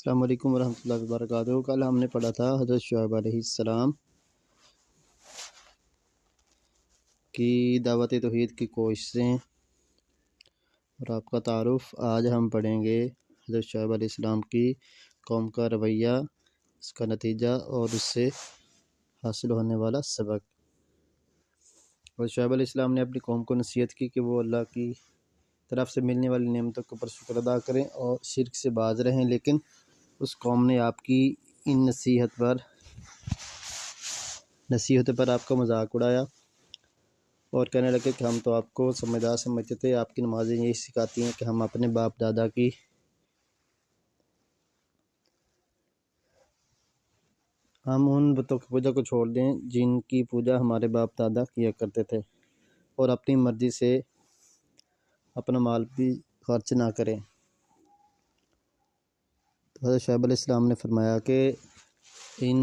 السلام علیکم ورحمۃ اللہ وبرکاتہ۔ کل ہم نے پڑھا تھا حضرت شعیب علیہ السلام کی دعوت توحید کی کوششیں اور آپ کا تعارف۔ آج ہم پڑھیں گے حضرت شعیب علیہ السلام کی قوم کا رویہ، اس کا نتیجہ اور اس سے حاصل ہونے والا سبق۔ حضرت شعیب علیہ السلام نے اپنی قوم کو نصیحت کی کہ وہ اللہ کی طرف سے ملنے والی نعمتوں کے اوپر شکر ادا کریں اور شرک سے باز رہیں، لیکن اس قوم نے آپ کی ان نصیحتوں پر آپ کا مذاق اڑایا اور کہنے لگے کہ ہم تو آپ کو سمجھدار سمجھتے تھے، آپ کی نمازیں یہی سکھاتی ہیں کہ ہم اپنے باپ دادا کی ہم ان بتوں کی پوجا کو چھوڑ دیں جن کی پوجا ہمارے باپ دادا کیا کرتے تھے، اور اپنی مرضی سے اپنا مال بھی خرچ نہ کریں۔ حضرت شعیب علیہ السلام نے فرمایا کہ ان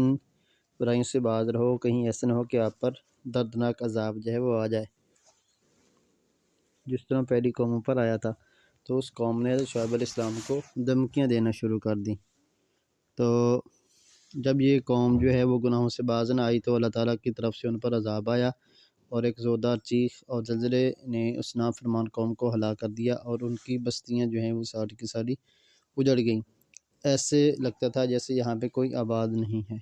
برائیوں سے باز رہو، کہیں ایسا نہ ہو کہ آپ پر دردناک عذاب جو ہے وہ آ جائے، جس طرح پہلی قوموں پر آیا تھا۔ تو اس قوم نے حضرت شعیب علیہ السلام کو دھمکیاں دینا شروع کر دیں۔ تو جب یہ قوم جو ہے وہ گناہوں سے باز نہ آئی تو اللہ تعالیٰ کی طرف سے ان پر عذاب آیا، اور ایک زوردار چیخ اور زلزلے نے اس نافرمان قوم کو ہلاک کر دیا، اور ان کی بستیاں جو ہیں وہ ساری کی ساری اجڑ گئیں۔ ایسے لگتا تھا جیسے یہاں پہ کوئی آباد نہیں ہے۔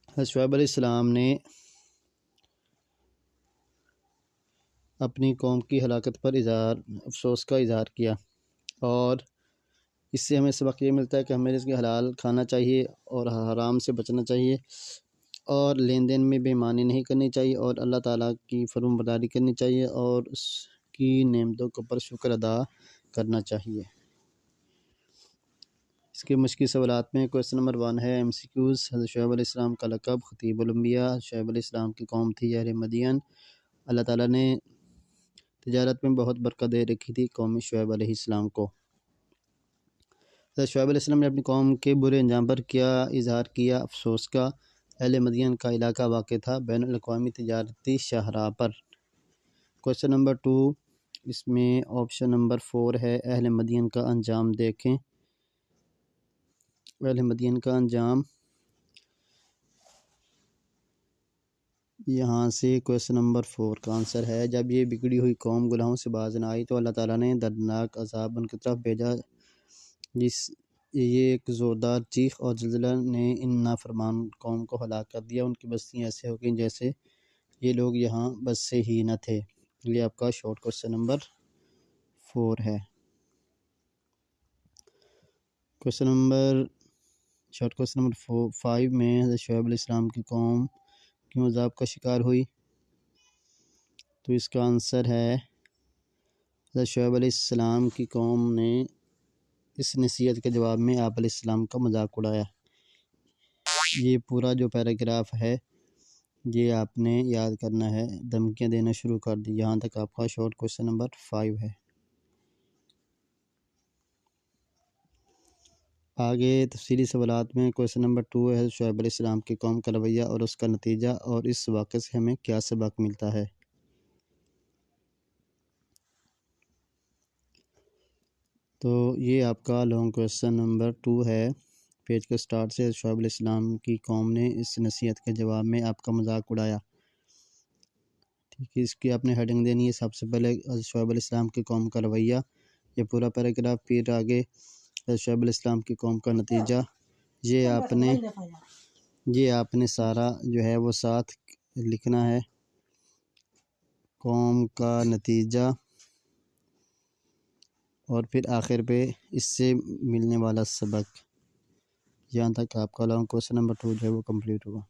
حضرت شعیب علیہ السلام نے اپنی قوم کی ہلاکت پر افسوس کا اظہار کیا، اور اس سے ہمیں سبق یہ ملتا ہے کہ ہمیں رزق حلال کھانا چاہیے اور حرام سے بچنا چاہیے، اور لین دین میں بے ایمانی نہیں کرنی چاہیے، اور اللہ تعالیٰ کی فرمان برداری کرنی چاہیے، اور اس کی نعمتوں کے اوپر شکر ادا کرنا چاہیے۔ اس کے مشکل سوالات میں کویسچن نمبر 1 ہے MCQs۔ حضرت شعیب علیہ السلام کا لقب خطیب الانبیاء۔ شعیب علیہ السلام کی قوم تھی اہل مدین۔ اللہ تعالیٰ نے تجارت میں بہت برکت دے رکھی تھی قوم شعیب علیہ السلام کو۔ حضرت شعیب علیہ السلام نے اپنی قوم کے برے انجام پر کیا اظہار کیا؟ افسوس کا۔ اہل مدین کا علاقہ واقع تھا بین الاقوامی تجارتی شاہراہ پر۔ کویسچن نمبر 2، اس میں آپشن نمبر 4 ہے اہل مدین کا انجام دیکھیں۔ اہل مدین کا انجام یہاں سے کویسچن نمبر 4 کا آنسر ہے۔ جب یہ بگڑی ہوئی قوم گناہوں سے باز نہ آئی تو اللہ تعالیٰ نے دردناک عذاب ان کی طرف بھیجا، یہ ایک زوردار چیخ اور زلزلہ نے ان نافرمان قوم کو ہلاک کر دیا۔ ان کی بستیاں ایسے ہو گئیں جیسے یہ لوگ یہاں بسے ہی نہ تھے۔ یہ آپ کا شارٹ کویسچن نمبر 4 ہے۔ شارٹ کویسچن نمبر 5 میں حضرت شعیب علیہ السلام کی قوم کیوں عذاب کا شکار ہوئی؟ تو اس کا آنسر ہے حضرت شعیب علیہ السلام کی قوم نے اس نصیحت کے جواب میں آپ علیہ السلام کا مذاق اڑایا۔ یہ پورا جو پیراگراف ہے یہ آپ نے یاد کرنا ہے، دھمکیاں دینا شروع کر دی۔ یہاں تک آپ کا شارٹ کویسچن نمبر 5 ہے۔ آگے تفصیلی سوالات میں کویسچن نمبر 2 ہے حضرت شعیب علیہ السلام کی قوم کا رویہ اور اس کا نتیجہ، اور اس واقعے سے ہمیں کیا سبق ملتا ہے؟ تو یہ آپ کا لانگ کویسچن نمبر 2 ہے۔ پیج کے سٹارٹ سے حضرت شعیب علیہ السلام کی قوم نے اس نصیحت کے جواب میں آپ کا مذاق اڑایا۔ ٹھیک ہے، اس کی آپ نے ہیڈنگ دینی ہے سب سے پہلے حضرت شعیب علیہ السلام کی قوم کا رویہ، یہ پورا پیراگراف، پھر آگے حضرت شعیب علیہ السلام کی قوم کا نتیجہ۔ یہ آپ نے سارا جو ہے وہ ساتھ لکھنا ہے، قوم کا نتیجہ، اور پھر آخر پہ اس سے ملنے والا سبق۔ یہاں تک آپ کا لانگ کویسچن نمبر 2 جو ہے وہ کمپلیٹ ہوا۔